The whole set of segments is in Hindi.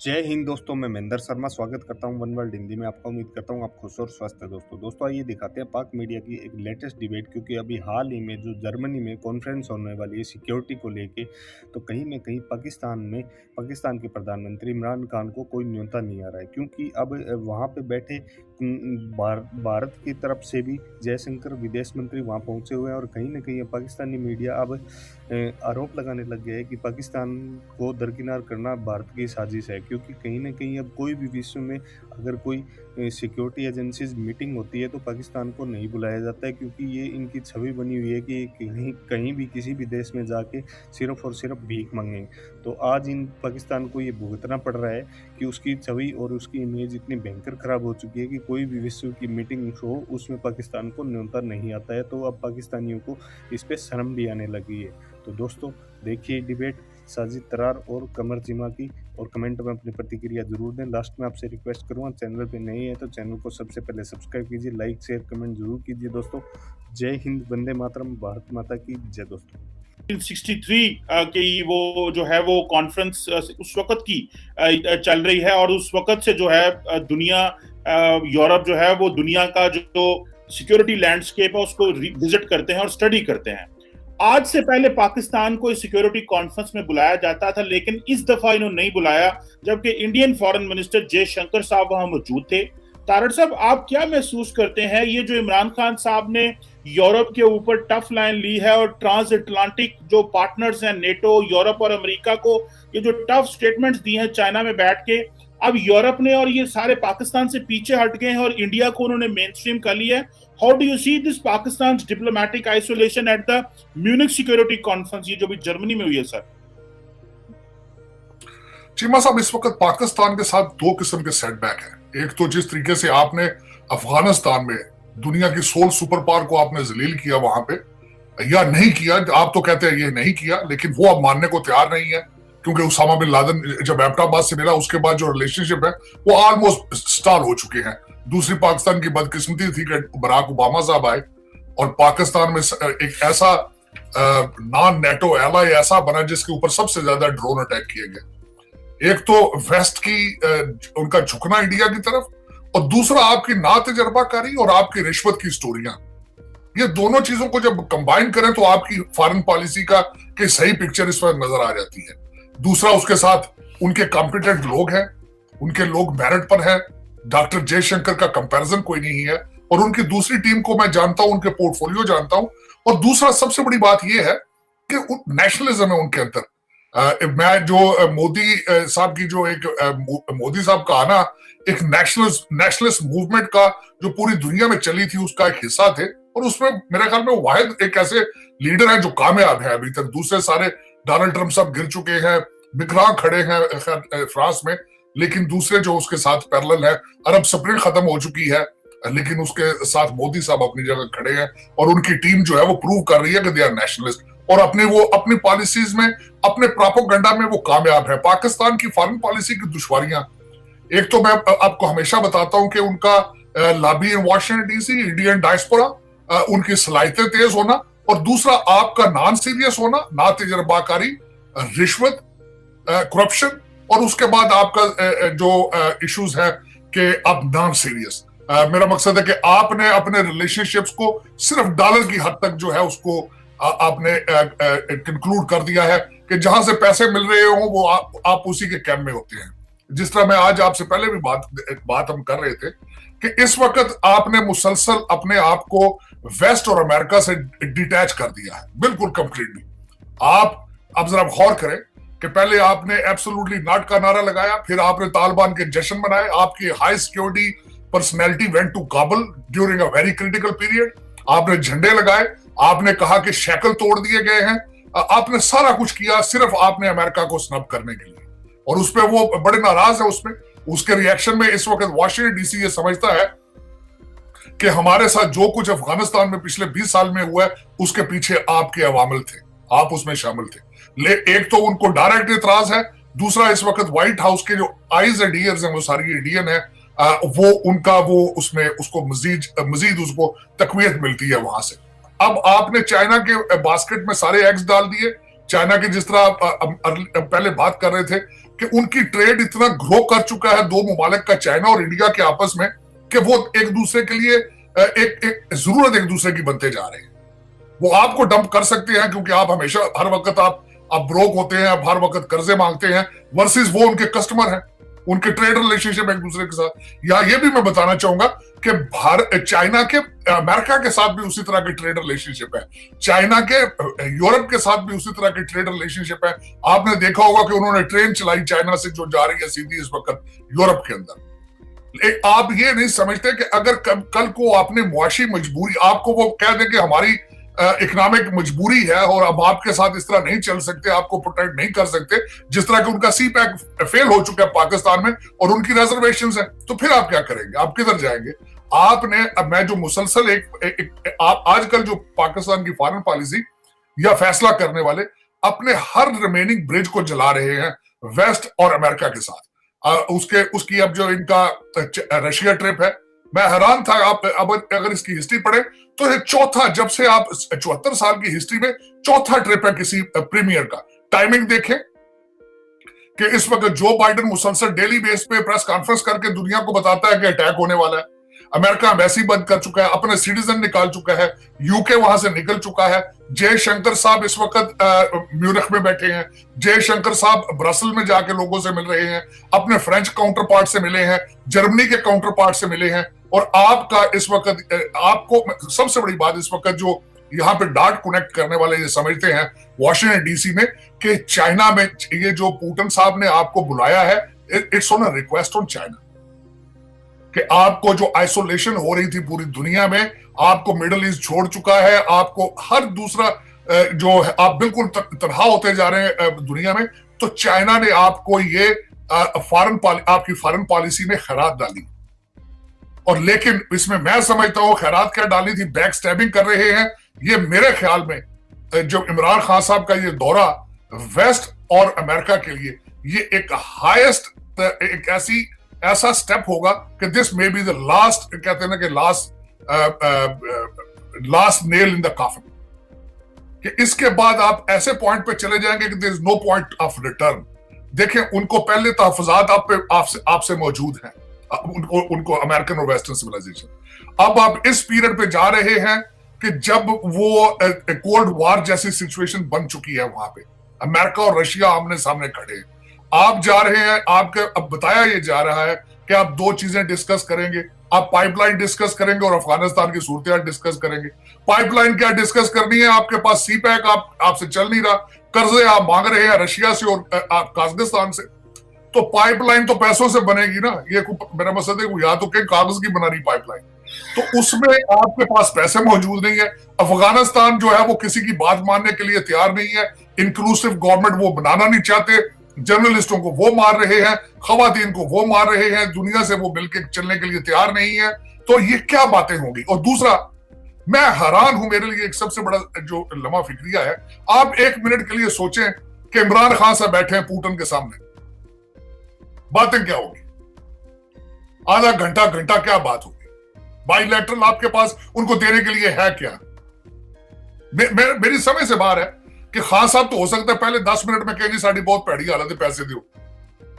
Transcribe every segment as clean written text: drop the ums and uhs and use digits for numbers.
जय हिंद दोस्तों, मैं महेंद्र शर्मा स्वागत करता हूं वन वर्ल्ड हिंदी में। आपका उम्मीद करता हूं आप खुश और स्वस्थ है। दोस्तों आइए दिखाते हैं पाक मीडिया की एक लेटेस्ट डिबेट, क्योंकि अभी हाल ही में जो जर्मनी में कॉन्फ्रेंस होने वाली है सिक्योरिटी को लेके, तो कहीं ना कहीं पाकिस्तान के प्रधानमंत्री इमरान खान को कोई न्योता नहीं आ रहा है, क्योंकि अब वहां पे बैठे भारत की तरफ से भी जयशंकर विदेश मंत्री वहां पहुंचे हुए हैं, और कहीं ना कहीं पाकिस्तानी मीडिया अब आरोप लगाने लग गया है कि पाकिस्तान को दरकिनार करना भारत की साजिश है, क्योंकि कहीं न कहीं अब कोई भी विश्व में अगर कोई सिक्योरिटी एजेंसीज मीटिंग होती है तो पाकिस्तान को नहीं बुलाया जाता है, क्योंकि ये इनकी छवि बनी हुई है कि कहीं कहीं भी किसी भी देश में जाके सिर्फ़ और सिर्फ भीख मांगेंगे। तो आज इन पाकिस्तान को ये भुगतना पड़ रहा है कि उसकी छवि और उसकी इमेज इतनी भयंकर खराब हो चुकी है कि कोई भी विश्व की मीटिंग हो उसमें पाकिस्तान को न्योता नहीं आता है। तो अब पाकिस्तानियों को इस पे शर्म भी आने लगी है। तो दोस्तों देखिए डिबेट साजिद तरार और कमर जिमा की, और कमेंट में अपनी प्रतिक्रिया जरूर दें। लास्ट में आपसे रिक्वेस्ट करूँगा, चैनल पे नए हैं तो चैनल को सबसे पहले सब्सक्राइब कीजिए, लाइक शेयर कमेंट जरूर कीजिए। दोस्तों जय हिंद, वंदे मातरम, भारत माता की जय। दोस्तों 1963 की वो जो है वो कॉन्फ्रेंस उस वक्त की चल रही है, और उस वक्त से जो है दुनिया यूरोप जो है वो दुनिया का जो सिक्योरिटी लैंडस्केप है उसको विजिट करते हैं और स्टडी करते हैं। आज से पहले पाकिस्तान को इस सिक्योरिटी कॉन्फ्रेंस में बुलाया जाता था, लेकिन इस दफा इन्होंने नहीं बुलाया, जबकि इंडियन फॉरेन मिनिस्टर जयशंकर साहब वहां मौजूद थे। तारड़ साहब, आप क्या महसूस करते हैं ये जो इमरान खान साहब ने यूरोप के ऊपर टफ लाइन ली है, और ट्रांस अटलांटिक जो पार्टनर्स हैं नेटो, यूरोप और अमेरिका को ये जो टफ स्टेटमेंट्स दिए हैं चाइना में बैठ के, अब यूरोप ने और ये सारे पाकिस्तान से पीछे हट गए हैं और इंडिया को उन्होंने मेन स्ट्रीम कर लिया है। How do you see this Pakistan diplomatic isolation at the Munich security conference, ये जो भी जर्मनी में हुई है? सर चीमा साहब, इस वक्त पाकिस्तान के साथ दो किस्म के सेटबैक हैं। एक तो जिस तरीके से आपने अफगानिस्तान में दुनिया की सोल सुपर पावर को आपने जलील किया वहां पे, या नहीं किया, आप तो कहते हैं ये नहीं किया, लेकिन वो अब मानने को तैयार नहीं है, क्योंकि उसामा बिन लादेन जब एबटाबाद से मिला उसके बाद जो रिलेशनशिप है वो ऑलमोस्ट स्टाल हो चुके हैं। दूसरी पाकिस्तान की बदकिस्मती थी कि बराक ओबामा साहब आए और पाकिस्तान में एक ऐसा नॉन नेटो एलाई ऐसा बना जिसके ऊपर सबसे ज्यादा ड्रोन अटैक किए गए। एक तो वेस्ट की उनका झुकना इंडिया की तरफ, और दूसरा आपकी ना तजर्बाकारी और आपकी रिश्वत की स्टोरियां। ये दोनों चीजों को जब कंबाइन करें तो आपकी फॉरेन पॉलिसी का की सही पिक्चर इस पर नजर आ जाती है। दूसरा, उसके साथ उनके कॉम्पिटेंट लोग हैं, उनके लोग मेरिट पर हैं। डॉक्टर जयशंकर का कंपैरिजन कोई नहीं है, और उनकी दूसरी टीम को मैं जानता हूं, उनके पोर्टफोलियो जानता हूं। और दूसरा सबसे बड़ी बात यह है कि नेशनलिज्म है उनके अंदर। मैं जो मोदी साहब की जो एक मोदी साहब का आना एक नेशनलिस्ट मूवमेंट का जो पूरी दुनिया में चली थी उसका एक हिस्सा थे, और उसमें मेरे ख्याल में वाहिद एक ऐसे लीडर हैं जो कामयाब है अभी तक। दूसरे सारे डोनाल्ड ट्रंप साहब गिर चुके हैं, बिखरा खड़े हैं फ्रांस में, लेकिन दूसरे जो उसके साथ पैरेलल है, अरब स्प्रिंग खत्म हो चुकी है, लेकिन उसके साथ मोदी साहब अपनी जगह खड़े हैं, और उनकी टीम जो है वो प्रूव कर रही है कि दे आर नेशनलिस्ट, और अपनी पॉलिसीज में, अपने प्रोपेगेंडा में वो कामयाब है। पाकिस्तान की फॉरेन पॉलिसी की दुश्वारियां, एक तो मैं आपको हमेशा बताता हूं कि उनका लॉबी इन वाशिंगटन डीसी, इंडियन डायस्पोरा, उनकी सलाहियतें तेज होना, और दूसरा आपका नॉन सीरियस होना, ना तजर्बाकारी, रिश्वत, करप्शन, और उसके बाद आपका जो इश्यूज है कि आप नॉन सीरियस। मेरा मकसद है कि आपने अपने रिलेशनशिप्स को सिर्फ डॉलर की हद तक जो है उसको आपने कंक्लूड कर दिया है कि जहां से पैसे मिल रहे हो वो आप उसी के कैम्प में होते हैं। जिस तरह मैं आज आपसे पहले भी बात हम कर रहे थे कि इस वक्त आपने मुसलसल अपने आप को वेस्ट और अमेरिका से डिटैच कर दिया है, बिल्कुल कंप्लीटली। आप अब जरा गौर करें कि पहले आपने एब्सोल्युटली नॉट का नारा लगाया, फिर आपने तालिबान के जश्न मनाए, आपकी high security personality went to Kabul during a very critical period, आपने झंडे लगाए, आपने कहा कि शैकल तोड़ दिए गए हैं, आपने सारा कुछ किया सिर्फ आपने अमेरिका को स्नब करने के लिए, और उस पर वो बड़े नाराज है। उसमें उसके रिएक्शन में इस वक्त वाशिंगटन डीसी ये समझता है कि हमारे साथ जो कुछ अफगानिस्तान में पिछले 20 साल में हुआ है उसके पीछे आपके अवामिल थे, आप उसमें शामिल थे। एक तो उनको डायरेक्ट इतराज है, दूसरा इस वक्त व्हाइट हाउस के जो आईज एंड ईयर्स हैं वो सारी इंडियन है, वो उनका वो उसमें उसको मजीद उसको तकवीयत मिलती है वहां से। अब आपने चाइना के बास्केट में सारे एग्स डाल दिए। चाइना की जिस तरह पहले बात कर रहे थे कि उनकी ट्रेड इतना ग्रो कर चुका है दो मुमालिक का, चाइना और इंडिया के आपस में, कि वो एक दूसरे के लिए एक जरूरत एक दूसरे की बनते जा रहे हैं। वो आपको डंप कर सकते हैं क्योंकि आप हमेशा हर वक्त आप ब्रोक होते हैं, आप हर वक्त कर्जे मांगते हैं, वर्सेस वो उनके कस्टमर हैं, उनके ट्रेड रिलेशनशिप एक दूसरे के साथ। या ये भी मैं बताना चाहूंगा कि चाइना के अमेरिका के साथ भी उसी तरह की ट्रेड रिलेशनशिप है, चाइना के यूरोप के साथ भी उसी तरह की ट्रेड रिलेशनशिप है। आपने देखा होगा कि उन्होंने ट्रेन चलाई चाइना से जो जा रही है सीधी इस वक्त यूरोप के अंदर। आप ये नहीं समझते कि अगर कल को आपने मुआशी मजबूरी, आपको वो कह दें कि हमारी इकोनॉमिक मजबूरी है और अब आपके साथ इस तरह नहीं चल सकते, आपको प्रोटेक्ट नहीं कर सकते, जिस तरह कि उनका सी पैक फेल हो चुका है पाकिस्तान में और उनकी रिजर्वेशंस हैं, तो फिर आप क्या करेंगे? आप किधर जाएंगे? आपने अब मैं जो मुसलसल आजकल जो पाकिस्तान की फॉरेन पॉलिसी या फैसला करने वाले अपने हर रिमेनिंग ब्रिज को जला रहे हैं वेस्ट और अमेरिका के साथ। उसकी अब जो इनका रशिया ट्रिप है, मैं हैरान था। आप अब अगर इसकी हिस्ट्री पढ़े तो ये चौथा, जब से आप 74 साल की हिस्ट्री में चौथा ट्रिप है किसी प्रीमियर का। टाइमिंग देखें कि इस वक्त जो बाइडेन मुसलसल डेली बेस पे प्रेस कॉन्फ्रेंस करके दुनिया को बताता है कि अटैक होने वाला है। अमेरिका एम्बेसी बंद कर चुका है, अपने सिटीजन निकाल चुका है, यूके वहां से निकल चुका है। जयशंकर साहब इस वक्त म्यूनिख में बैठे हैं, जयशंकर साहब ब्रसल में जाके लोगों से मिल रहे हैं, अपने फ्रेंच काउंटर पार्ट से मिले हैं, जर्मनी के काउंटर पार्ट से मिले हैं। और आपका इस वक्त, आपको सबसे बड़ी बात इस वक्त जो यहाँ पे डाट कनेक्ट करने वाले ये समझते हैं वॉशिंगटन डीसी में कि चाइना में ये जो पुतिन साहब ने आपको बुलाया है, it's on a request on China, कि आपको जो आइसोलेशन हो रही थी पूरी दुनिया में, आपको मिडिल ईस्ट छोड़ चुका है, आपको हर दूसरा जो है आप बिल्कुल तनहा होते जा रहे हैं दुनिया में। तो चाइना ने आपको ये आपकी फॉरेन पॉलिसी में खैरात डाली। और लेकिन इसमें मैं समझता हूं खैरात क्या डाली थी, बैक स्टैबिंग कर रहे हैं। ये मेरे ख्याल में जो इमरान खान साहब का ये दौरा वेस्ट और अमेरिका के लिए ये एक हाईएस्ट एक ऐसा स्टेप होगा कि this may be the last, कहते हैं ना कि last nail in the coffin, कि इसके बाद आप ऐसे पॉइंट पे चले जाएंगे कि there is no point of return. देखें, उनको पहले तहफुजात आपसे मौजूद हैं, उनको अमेरिकन और वेस्टर्न सिविलाइजेशन। अब आप इस पीरियड पे जा रहे हैं कि जब वो कोल्ड वॉर जैसी सिचुएशन बन चुकी है, वहां पे अमेरिका और रशिया आमने सामने खड़े हैं। आप जा रहे हैं, आपके अब बताया ये जा रहा है कि आप दो चीजें डिस्कस करेंगे, आप पाइपलाइन डिस्कस करेंगे और अफगानिस्तान की सूरत डिस्कस करेंगे। पाइपलाइन क्या डिस्कस करनी है? आपके पास सी पैक आपसे चल नहीं रहा, कर्जे आप मांग रहे हैं रशिया से और काजाकिस्तान से, तो पाइपलाइन तो पैसों से बनेगी ना। ये मेरा मकसद है या तो के कागज की बना रही पाइपलाइन, तो उसमें आपके पास पैसे मौजूद नहीं है। अफगानिस्तान जो है वो किसी की बात मानने के लिए तैयार नहीं है, इंक्लूसिव गवर्नमेंट वो बनाना नहीं चाहते, जर्नलिस्टों को वो मार रहे हैं, खवातीन को वो मार रहे हैं, दुनिया से वो मिलकर चलने के लिए तैयार नहीं है। तो ये क्या बातें होंगी? और दूसरा, मैं हैरान हूं, मेरे लिए एक सबसे बड़ा जो लम्हा फिक्रिया है, आप एक मिनट के लिए सोचें कि इमरान खान साहब बैठे हैं पुतिन के सामने, बातें क्या होगी? आधा घंटा क्या बात होगी? बाइलैटरल आपके पास उनको देने के लिए है क्या? मेरी समझ से बाहर है कि खान साहब तो हो सकता है पहले 10 मिनट में कहेंगे साड़ी बहुत पैड़ी हालत है, पैसे दो,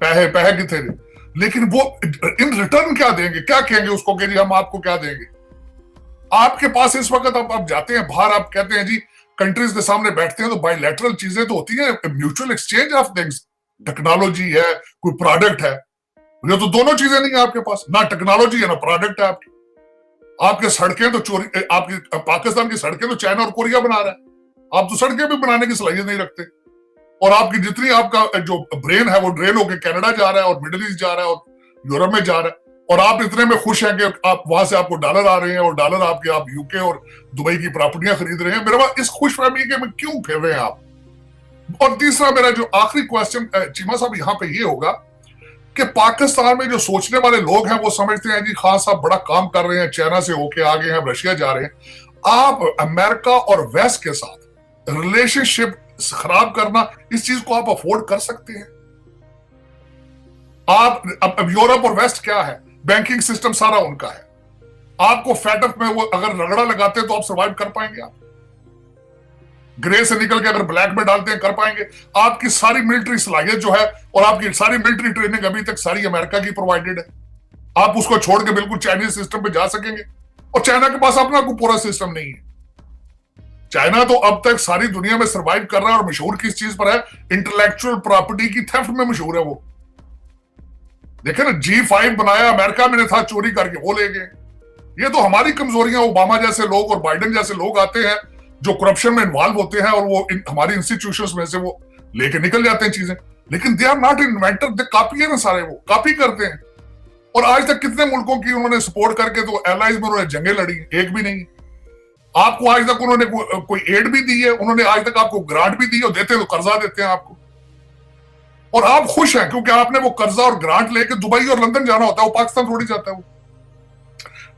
पैसे कितने, लेकिन वो इन रिटर्न क्या देंगे? क्या कहेंगे उसको कि जी हम आपको क्या देंगे? आपके पास इस वक्त आप जाते हैं बाहर, आप कहते हैं जी कंट्रीज के सामने बैठते हैं तो बाइलैटरल चीजें तो होती है, mutual exchange of things, technology है, कोई प्रोडक्ट है। ये तो दोनों चीजें नहीं है आपके पास, ना टेक्नोलॉजी है ना प्रोडक्ट है आपके सड़कें तो चोरी, आपकी पाकिस्तान की सड़कें तो चाइना और कोरिया बना रहा है, आप तो सड़कें भी बनाने की सलाहियत नहीं रखते। और आपकी जितनी आपका जो ब्रेन है वो ड्रेन होकर कनाडा जा रहा है और मिडिल ईस्ट जा रहा है और यूरोप में जा रहा है, और आप इतने में खुश हैं कि आप वहां से आपको डॉलर आ रहे हैं और डॉलर आप यूके और दुबई की प्रॉपर्टियां खरीद रहे हैं। मेरे पास इस खुशफहमी के में क्यों फिर रहे हैं आप? और तीसरा मेरा जो आखिरी क्वेश्चन चीमा साहब यहाँ पे ये होगा कि पाकिस्तान में जो सोचने वाले लोग हैं वो समझते हैं जी खान साहब बड़ा काम कर रहे हैं, चाइना से होके आ गए हैं, रशिया जा रहे हैं। आप अमेरिका और वेस्ट के साथ रिलेशनशिप खराब करना, इस चीज को आप अफोर्ड कर सकते हैं? आप अब यूरोप और वेस्ट क्या है, बैंकिंग सिस्टम सारा उनका है, आपको फेडअप में वो अगर रगड़ा लगाते हैं तो आप सर्वाइव कर पाएंगे? आप ग्रे से निकल के अगर ब्लैक में डालते हैं कर पाएंगे? आपकी सारी मिलिट्री सलाहियत जो है और आपकी सारी मिलिट्री ट्रेनिंग अभी तक सारी अमेरिका की प्रोवाइडेड है। आप उसको छोड़ के बिल्कुल चाइनीज सिस्टम पे जा सकेंगे? और चाइना के पास अपना कोई पूरा सिस्टम नहीं है। चाइना तो अब तक सारी दुनिया में सर्वाइव कर रहा है और मशहूर किस चीज पर है? इंटेलेक्चुअल प्रॉपर्टी की थेफ्ट में मशहूर है वो। देखे ना, G5 बनाया अमेरिका में था, चोरी करके वो ले गए। ये तो हमारी कमजोरियां, ओबामा जैसे लोग और बाइडेन जैसे लोग आते हैं जो करप्शन में इन्वॉल्व होते हैं और वो हमारी इंस्टीट्यूशंस में से वो लेके निकल जाते हैं चीजें, लेकिन they are not inventor, they copy है ना सारे, वो कॉपी करते हैं। और आज तक कितने मुल्कों की उन्होंने सपोर्ट करके तो एलाइज में उन्होंने जंगें लड़ी? एक भी नहीं। आपको आज तक उन्होंने कोई एड भी दी है? उन्होंने आज तक आपको ग्रांट भी दी है? देते तो कर्जा देते हैं आपको, और आप खुश हैं क्योंकि आपने वो कर्जा और ग्रांट लेके दुबई और लंदन जाना होता है, वो पाकिस्तान थोड़ी जाता है वो।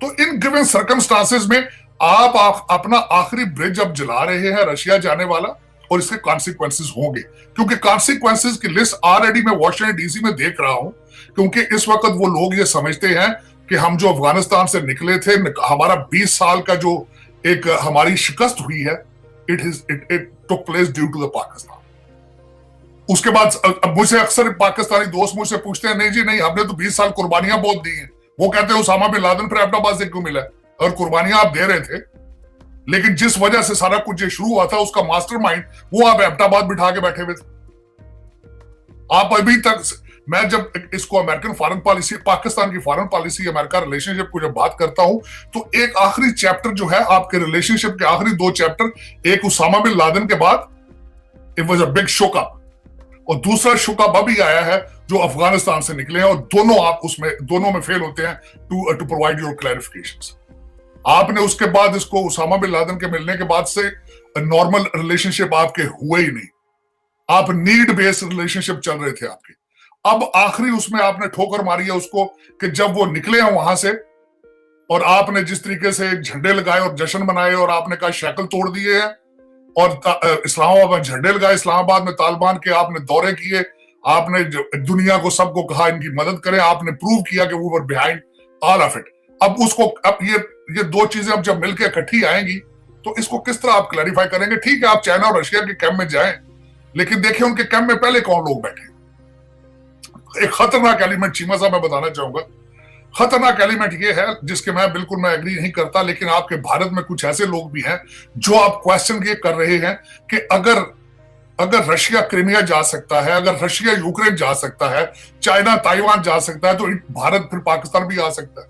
तो इन गिवन सर्कमस्टांसेस में आप अपना आखिरी ब्रिज अब जला रहे हैं, रशिया जाने वाला, और इसके कॉन्सिक्वेंसेस होंगे, क्योंकि कॉन्सिक्वेंसेस की लिस्ट ऑलरेडी मैं वॉशिंगटन डीसी में देख रहा हूं। क्योंकि इस वक्त वो लोग ये समझते हैं कि हम जो अफगानिस्तान से निकले थे, हमारा 20 साल का जो एक हमारी शिकस्त हुई है, it took place due to the Pakistan. उसके बाद अब मुझसे अक्सर पाकिस्तानी दोस्त मुझसे पूछते हैं, नहीं जी नहीं, हमने तो 20 साल कुर्बानियां बहुत दी हैं। वो कहते हैं उसामा बिन लादेन पर एबटाबाद से क्यों मिला? और कुर्बानियां आप दे रहे थे, लेकिन जिस वजह से सारा कुछ ये शुरू हुआ था उसका मास्टरमाइंड वो आप एबटाबाद बिठा के बैठे हुए थे। आप अभी तक, मैं जब इसको अमेरिकन फॉरेन पॉलिसी, पाकिस्तान की फॉरेन पॉलिसी, अमेरिका रिलेशनशिप को जब बात करता हूं, तो एक आखिरी चैप्टर जो है आपके रिलेशनशिप के आखिरी 2 चैप्टर, एक उसामा बिन लादेन के बाद इट वाज अ बिग शोकअप, और दूसरा शोकअप अभी आया है जो अफगानिस्तान से निकले हैं, और दोनों आप उसमें दोनों में फेल होते हैं टू प्रोवाइड योर क्लैरिफिकेशंस। आपने उसके बाद इसको उसामा बिन लादेन के मिलने के बाद से नॉर्मल रिलेशनशिप आपके हुए ही नहीं, आप नीड बेस्ड रिलेशनशिप चल रहे थे आपके। अब आखिरी उसमें आपने ठोकर मारी है उसको कि जब वो निकले हैं वहां से, और आपने जिस तरीके से झंडे लगाए और जश्न मनाए और आपने कहा शक्ल तोड़ दिए हैं, और इस्लामाबाद में झंडे लगाए, इस्लामाबाद में तालिबान के आपने दौरे किए, आपने दुनिया को सबको कहा इनकी मदद करें, आपने प्रूव किया कि वो वर बिहाइंड ऑल ऑफ इट। अब उसको, अब ये 2 चीजें अब जब मिलकर इकट्ठी आएंगी तो इसको किस तरह आप क्लैरिफाई करेंगे? ठीक है, आप चाइना और रशिया के कैंप में जाएं, लेकिन देखिए उनके कैंप में पहले कौन लोग बैठे। एक खतरनाक एलिमेंट चीमा साहब मैं बताना चाहूंगा, खतरनाक एलिमेंट ये है जिसके मैं बिल्कुल मैं एग्री नहीं करता, लेकिन आपके भारत में कुछ ऐसे लोग भी हैं जो आप क्वेश्चन ये कर रहे हैं कि अगर रशिया क्रीमिया जा सकता है, अगर रशिया यूक्रेन जा सकता है, चाइना ताइवान जा सकता है, तो भारत फिर पाकिस्तान भी आ सकता है।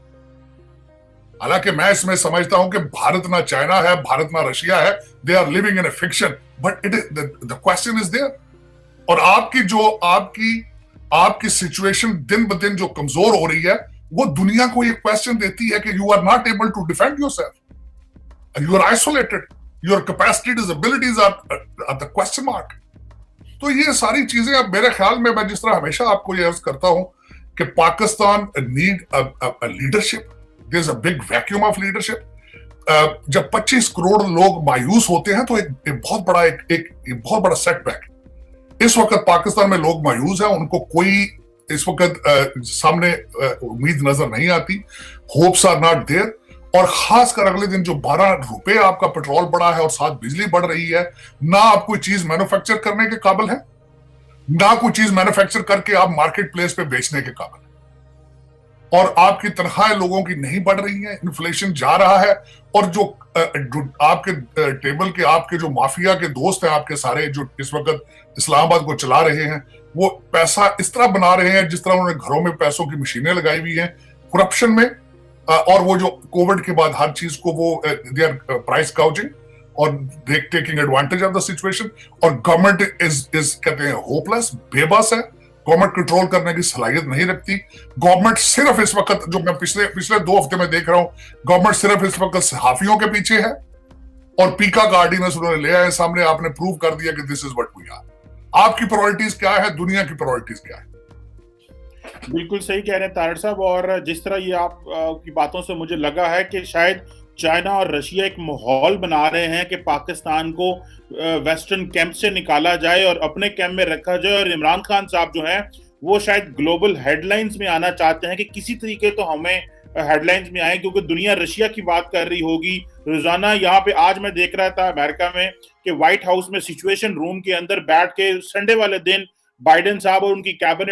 हालांकि मैं इसमें समझता हूं कि भारत ना चाइना है, भारत ना रशिया है, they are living in a fiction, but it is the question is there. और आपकी सिचुएशन दिन ब दिन जो कमजोर हो रही है, वो दुनिया को ये क्वेश्चन देती है कि you are not able to defend yourself, you are isolated, your capacities, abilities are the question mark. तो ये सारी चीजें अब मेरे ख्याल में, मैं जिस तरह हमेशा आपको ये अर्ज करता हूं कि Pakistan need a leadership, there is a big vacuum of leadership. जब 25 करोड़ लोग मायूस होते हैं तो एक बहुत बड़ा सेटबैक। इस वक्त पाकिस्तान में लोग मायूस हैं, उनको कोई इस वक्त सामने उम्मीद नजर नहीं आती, होप्स आर नॉट देयर। और खासकर अगले दिन जो 12 रुपए आपका पेट्रोल बढ़ा है और साथ बिजली बढ़ रही है, ना आप कोई चीज मैन्युफैक्चर करने के काबिल है, ना कोई चीज मैन्युफैक्चर करके आप मार्केट प्लेस पे बेचने के काबिल है, और आपकी तनख्वाहें लोगों की नहीं बढ़ रही हैं, इन्फ्लेशन जा रहा है, और जो आपके टेबल के आपके जो माफिया के दोस्त हैं आपके सारे, जो इस वक्त इस्लामाबाद को चला रहे हैं, वो पैसा इस तरह बना रहे हैं जिस तरह उन्होंने घरों में पैसों की मशीनें लगाई हुई हैं करप्शन में, और वो जो कोविड के बाद हर चीज को वो दे आर प्राइस काउचिंग और taking advantage of the situation. और गवर्नमेंट इज कहते हैं होपलेस, बेबस है, गवर्नमेंट कंट्रोल करने की सलाहियत नहीं रखती। गवर्नमेंट सिर्फ इस वक्त, जो मैं पिछले 2 हफ्ते में देख रहा हूं, गवर्नमेंट सिर्फ इस वक्त सहाफियों के पीछे है, और पीका का ऑर्डिनेंस उन्होंने ले आए सामने, आपने प्रूव कर दिया कि this is what we are. आपकी प्रायोरिटीज क्या है, दुनिया की प्रायोरिटीज क्या है? बिल्कुल सही कह रहे हैं तारड़ साहब, और जिस तरह ये आप की बातों से मुझे लगा है कि शायद चाइना और रशिया एक माहौल बना रहे हैं कि पाकिस्तान को वेस्टर्न कैंप से निकाला जाए और अपने कैंप में रखा जाए। और इमरान खान साहब जो हैं वो शायद ग्लोबल हेडलाइंस में आना चाहते हैं कि किसी तरीके तो हमें हेडलाइंस में आए, क्योंकि दुनिया रशिया की बात कर रही होगी रोजाना। यहाँ पे आज मैं देख रहा था अमेरिका में कि व्हाइट हाउस में सिचुएशन रूम के अंदर बैठ के संडे वाले दिन बाइडेन साहब और उनकी कैबिनेट